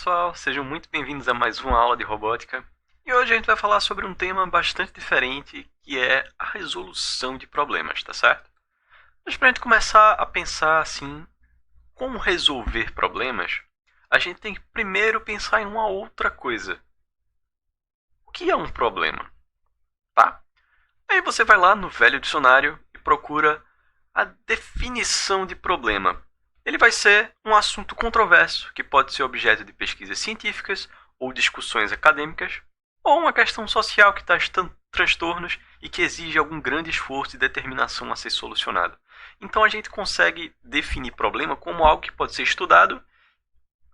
pessoal, sejam muito bem-vindos a mais uma aula de robótica. E hoje a gente vai falar sobre um tema bastante diferente, que é a resolução de problemas, tá certo? Mas para a gente começar a pensar assim, como resolver problemas, a gente tem que primeiro pensar em uma outra coisa. O que é um problema? Tá? Aí você vai lá no velho dicionário e procura a definição de problema. Ele vai ser um assunto controverso que pode ser objeto de pesquisas científicas ou discussões acadêmicas, ou uma questão social que traz transtornos e que exige algum grande esforço e determinação a ser solucionado. Então a gente consegue definir problema como algo que pode ser estudado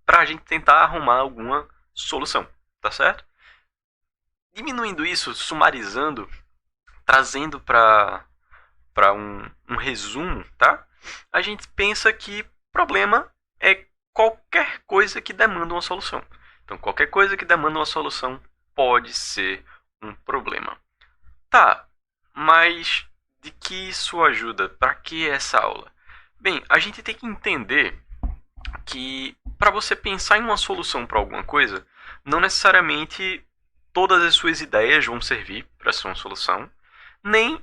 para a gente tentar arrumar alguma solução, tá certo? Diminuindo isso, sumarizando, trazendo para um resumo, tá? A gente pensa que problema é qualquer coisa que demanda uma solução. Então, qualquer coisa que demanda uma solução pode ser um problema. Tá, mas de que isso ajuda? Para que essa aula? Bem, a gente tem que entender que para você pensar em uma solução para alguma coisa, não necessariamente todas as suas ideias vão servir para ser uma solução, nem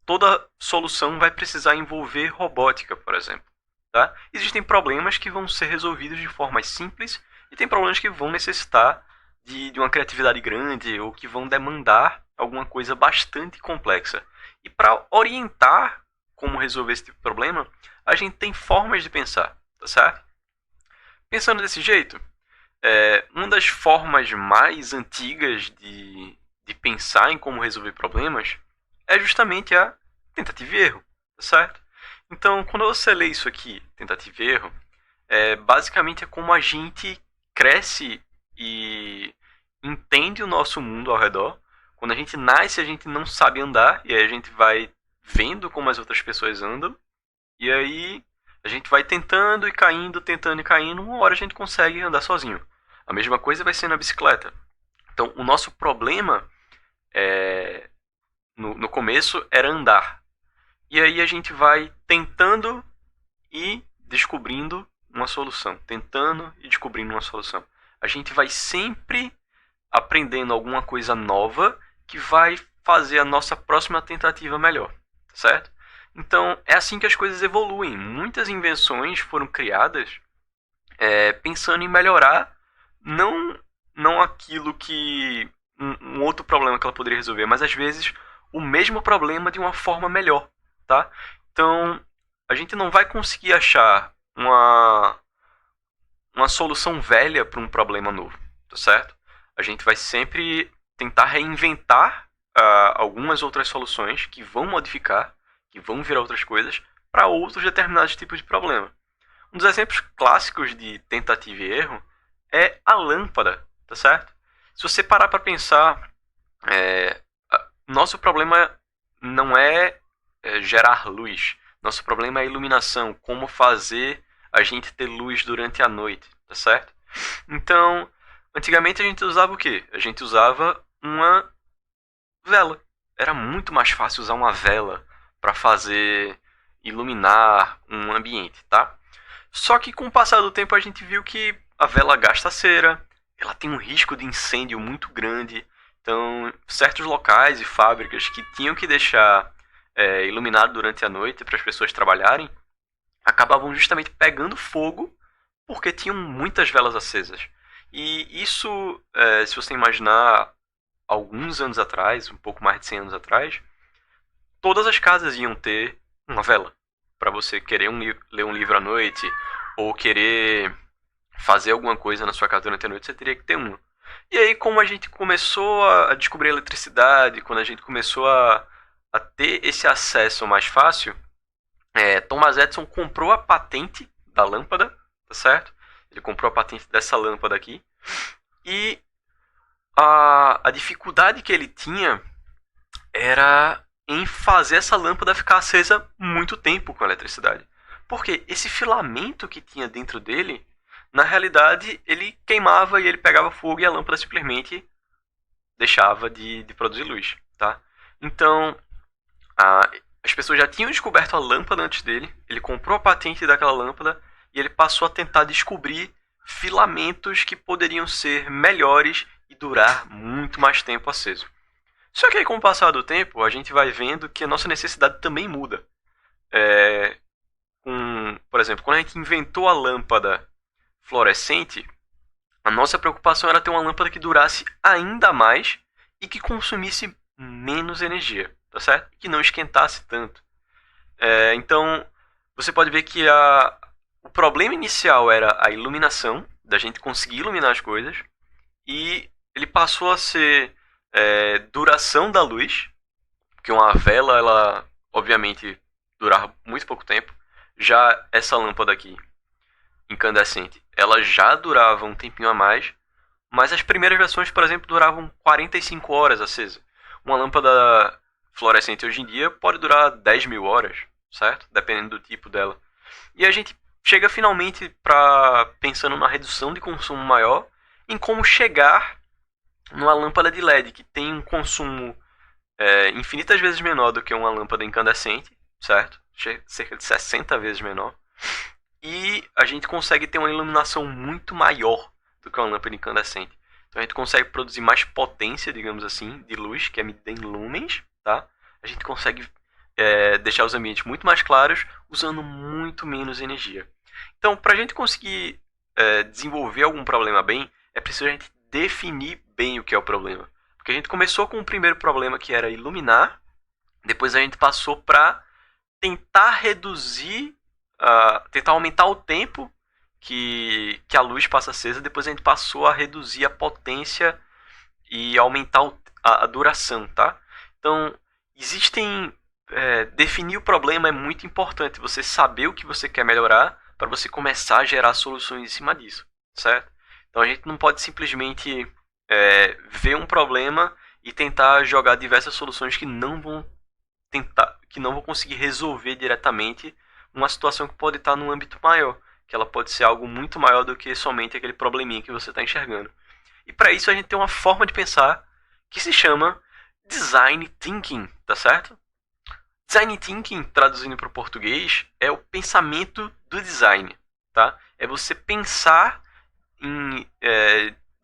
toda solução vai precisar envolver robótica, por exemplo. Tá? Existem problemas que vão ser resolvidos de forma simples e tem problemas que vão necessitar de uma criatividade grande ou que vão demandar alguma coisa bastante complexa. E para orientar como resolver esse tipo de problema, a gente tem formas de pensar, tá certo? Pensando desse jeito, uma das formas mais antigas de pensar em como resolver problemas é justamente a tentativa e erro, tá certo? Então, quando você lê isso aqui, tentativa e erro, basicamente é como a gente cresce e entende o nosso mundo ao redor. Quando a gente nasce, a gente não sabe andar, e aí a gente vai vendo como as outras pessoas andam, e aí a gente vai tentando e caindo, uma hora a gente consegue andar sozinho. A mesma coisa vai ser na bicicleta. Então, o nosso problema no começo era andar. E aí a gente vai tentando e descobrindo uma solução. Tentando e descobrindo uma solução. A gente vai sempre aprendendo alguma coisa nova que vai fazer a nossa próxima tentativa melhor. Certo? Então, é assim que as coisas evoluem. Muitas invenções foram criadas pensando em melhorar não aquilo que um outro problema que ela poderia resolver, mas às vezes o mesmo problema de uma forma melhor, tá? Então, a gente não vai conseguir achar uma solução velha para um problema novo, tá certo? A gente vai sempre tentar reinventar algumas outras soluções que vão modificar, que vão virar outras coisas para outros determinados tipos de problema. Um dos exemplos clássicos de tentativa e erro é a lâmpada, tá certo? Se você parar para pensar, nosso problema não é gerar luz. Nosso problema é a iluminação, como fazer a gente ter luz durante a noite, tá certo? Então, antigamente a gente usava o quê? A gente usava uma vela. Era muito mais fácil usar uma vela para fazer iluminar um ambiente, tá? Só que com o passar do tempo a gente viu que a vela gasta cera, ela tem um risco de incêndio muito grande. Então, certos locais e fábricas que tinham que deixar iluminado durante a noite para as pessoas trabalharem, acabavam justamente pegando fogo porque tinham muitas velas acesas. E isso, se você imaginar alguns anos atrás, um pouco mais de 100 anos atrás, todas as casas iam ter uma vela. Para você querer ler um livro à noite ou querer fazer alguma coisa na sua casa durante a noite, você teria que ter uma. E aí, como a gente começou a descobrir a eletricidade, quando a gente começou a ter esse acesso mais fácil, Thomas Edison comprou a patente da lâmpada, tá certo? Ele comprou a patente dessa lâmpada aqui. E a dificuldade que ele tinha era em fazer essa lâmpada ficar acesa muito tempo com a eletricidade. Porque esse filamento que tinha dentro dele, na realidade, ele queimava e ele pegava fogo e a lâmpada simplesmente deixava de produzir luz, tá? Então, as pessoas já tinham descoberto a lâmpada antes dele, ele comprou a patente daquela lâmpada e ele passou a tentar descobrir filamentos que poderiam ser melhores e durar muito mais tempo aceso. Só que aí, com o passar do tempo, a gente vai vendo que a nossa necessidade também muda. Por exemplo, quando a gente inventou a lâmpada fluorescente, a nossa preocupação era ter uma lâmpada que durasse ainda mais e que consumisse menos energia, tá certo? Que não esquentasse tanto. Então, você pode ver que o problema inicial era a iluminação, da gente conseguir iluminar as coisas, e ele passou a ser duração da luz, porque uma vela, ela obviamente durava muito pouco tempo. Já essa lâmpada aqui, incandescente, ela já durava um tempinho a mais, mas as primeiras versões, por exemplo, duravam 45 horas acesa. Uma lâmpada fluorescente hoje em dia pode durar 10 mil horas, certo? Dependendo do tipo dela. E a gente chega finalmente pensando na redução de consumo maior, em como chegar numa lâmpada de LED que tem um consumo infinitas vezes menor do que uma lâmpada incandescente, certo? Cerca de 60 vezes menor. E a gente consegue ter uma iluminação muito maior do que uma lâmpada incandescente. Então a gente consegue produzir mais potência, digamos assim, de luz, que é medida em lumens, tá? A gente consegue deixar os ambientes muito mais claros, usando muito menos energia. Então, para a gente conseguir desenvolver algum problema bem, é preciso a gente definir bem o que é o problema. Porque a gente começou com o primeiro problema, que era iluminar, depois a gente passou para tentar reduzir, tentar aumentar o tempo que a luz passa acesa, depois a gente passou a reduzir a potência e aumentar a duração, tá? Então, definir o problema é muito importante, você saber o que você quer melhorar para você começar a gerar soluções em cima disso, certo? Então a gente não pode simplesmente ver um problema e tentar jogar diversas soluções que não vão conseguir resolver diretamente uma situação que pode estar num âmbito maior, que ela pode ser algo muito maior do que somente aquele probleminha que você está enxergando. E para isso a gente tem uma forma de pensar que se chama Design Thinking, tá certo? Design Thinking, traduzindo para o português, é o pensamento do design, tá? É você pensar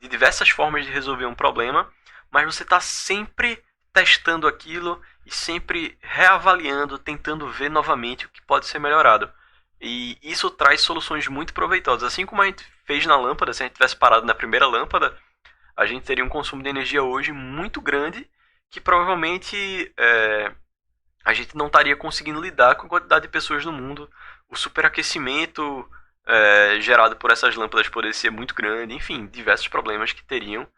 de diversas formas de resolver um problema, mas você está sempre testando aquilo e sempre reavaliando, tentando ver novamente o que pode ser melhorado. E isso traz soluções muito proveitosas. Assim como a gente fez na lâmpada, se a gente tivesse parado na primeira lâmpada, a gente teria um consumo de energia hoje muito grande, que provavelmente a gente não estaria conseguindo lidar com a quantidade de pessoas no mundo. O superaquecimento gerado por essas lâmpadas poderia ser muito grande. Enfim, diversos problemas que teriam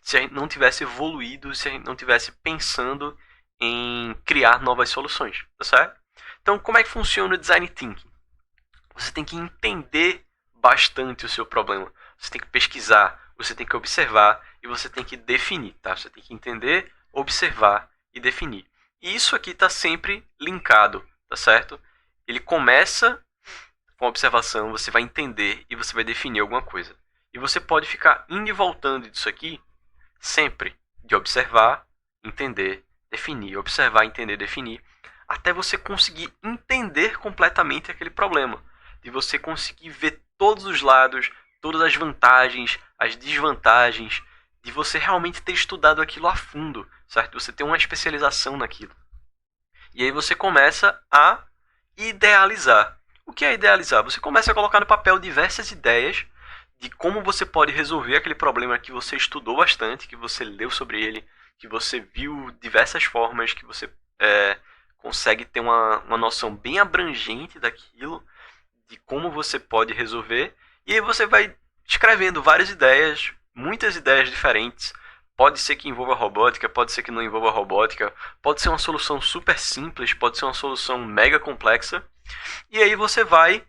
se a gente não tivesse evoluído, se a gente não tivesse pensando em criar novas soluções, tá certo? Então, como é que funciona o Design Thinking? Você tem que entender bastante o seu problema. Você tem que pesquisar, você tem que observar e você tem que definir, tá? Você tem que entender, observar e definir. E isso aqui está sempre linkado, tá certo? Ele começa com a observação, você vai entender e você vai definir alguma coisa. E você pode ficar indo e voltando disso aqui sempre, de observar, entender, definir, observar, entender, definir, até você conseguir entender completamente aquele problema. De você conseguir ver todos os lados, todas as vantagens, as desvantagens, de você realmente ter estudado aquilo a fundo, certo? Você ter uma especialização naquilo. E aí você começa a idealizar. O que é idealizar? Você começa a colocar no papel diversas ideias de como você pode resolver aquele problema que você estudou bastante, que você leu sobre ele, que você viu diversas formas, que você consegue ter uma noção bem abrangente daquilo, de como você pode resolver. E aí você vai escrevendo várias ideias, muitas ideias diferentes. Pode ser que envolva robótica, pode ser que não envolva robótica, pode ser uma solução super simples, pode ser uma solução mega complexa. E aí você vai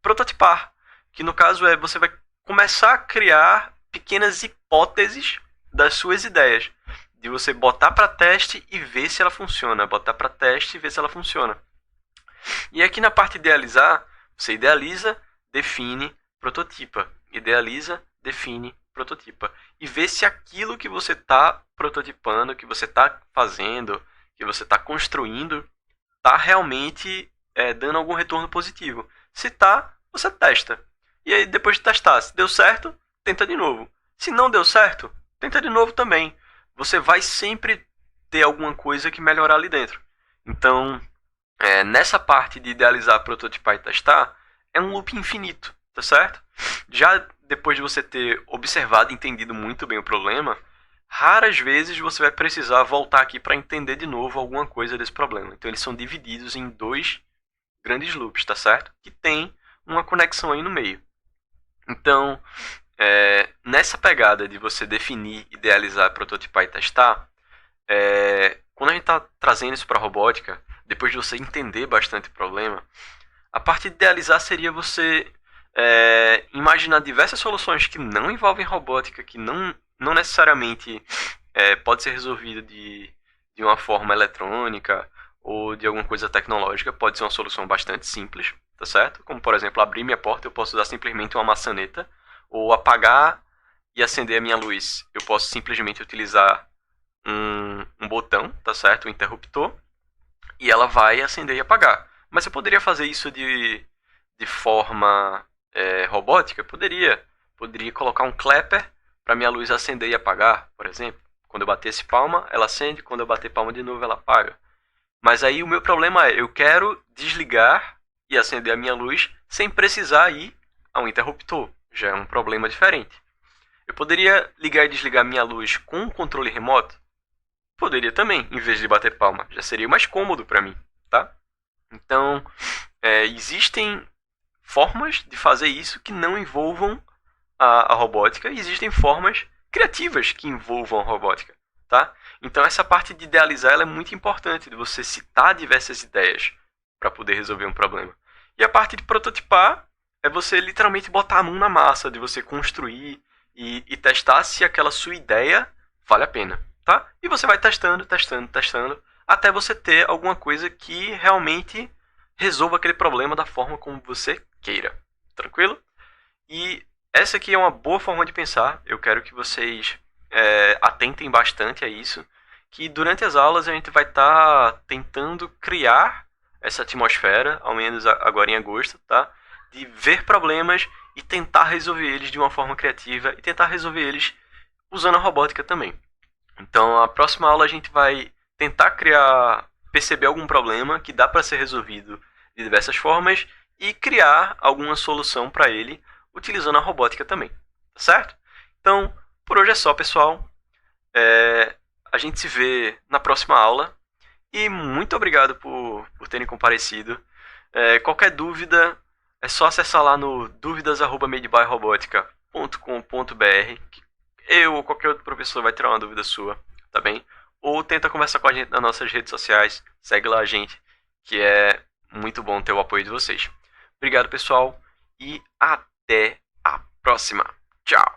prototipar, que no caso você vai começar a criar pequenas hipóteses das suas ideias, de você botar para teste e ver se ela funciona, botar para teste e ver se ela funciona. E aqui na parte idealizar, você idealiza, define, prototipa, idealiza, define, prototipa e vê se aquilo que você está prototipando, que você está fazendo, que você está construindo, está realmente dando algum retorno positivo. Se está, você testa. E aí depois de testar, se deu certo, tenta de novo. Se não deu certo, tenta de novo também. Você vai sempre ter alguma coisa que melhorar ali dentro. Então, nessa parte de idealizar, prototipar e testar, é um loop infinito, tá certo? Já depois de você ter observado e entendido muito bem o problema, raras vezes você vai precisar voltar aqui para entender de novo alguma coisa desse problema. Então eles são divididos em dois grandes loops, tá certo? Que tem uma conexão aí no meio. Então, nessa pegada de você definir, idealizar, prototipar e testar, quando a gente está trazendo isso para a robótica, depois de você entender bastante o problema, a parte de idealizar seria você imaginar diversas soluções que não envolvem robótica, que não necessariamente pode ser resolvida de uma forma eletrônica ou de alguma coisa tecnológica. Pode ser uma solução bastante simples, tá certo? Como, por exemplo, abrir minha porta, eu posso usar simplesmente uma maçaneta, ou apagar e acender a minha luz. Eu posso simplesmente utilizar um botão, tá certo? Um interruptor, e ela vai acender e apagar. Mas eu poderia fazer isso de forma robótica? Poderia. Poderia colocar um clapper para minha luz acender e apagar, por exemplo. Quando eu batesse palma, ela acende. Quando eu bater palma de novo, ela apaga. Mas aí o meu problema é, eu quero desligar e acender a minha luz sem precisar ir a um interruptor. Já é um problema diferente. Eu poderia ligar e desligar minha luz com um controle remoto? Poderia também, em vez de bater palma. Já seria mais cômodo para mim, tá? Então, existem formas de fazer isso que não envolvam a robótica, e existem formas criativas que envolvam a robótica, tá? Então essa parte de idealizar ela é muito importante, de você citar diversas ideias para poder resolver um problema. E a parte de prototipar é você literalmente botar a mão na massa, de você construir e testar se aquela sua ideia vale a pena, tá? E você vai testando, testando, testando, até você ter alguma coisa que realmente resolva aquele problema da forma como você queira. Tranquilo? E essa aqui é uma boa forma de pensar. Eu quero que vocês atentem bastante a isso. Que durante as aulas a gente vai estar tentando criar essa atmosfera, ao menos agora em agosto, tá? De ver problemas e tentar resolver eles de uma forma criativa e tentar resolver eles usando a robótica também. Então, a próxima aula a gente vai tentar perceber algum problema que dá para ser resolvido de diversas formas e criar alguma solução para ele utilizando a robótica também, tá certo? Então, por hoje é só, pessoal. A gente se vê na próxima aula e muito obrigado por terem comparecido. Qualquer dúvida é só acessar lá no duvidas@madebyrobotica.com.br, que eu ou qualquer outro professor vai tirar uma dúvida sua, tá bem? Ou tenta conversar com a gente nas nossas redes sociais, segue lá a gente, que é muito bom ter o apoio de vocês. Obrigado, pessoal, e até a próxima. Tchau!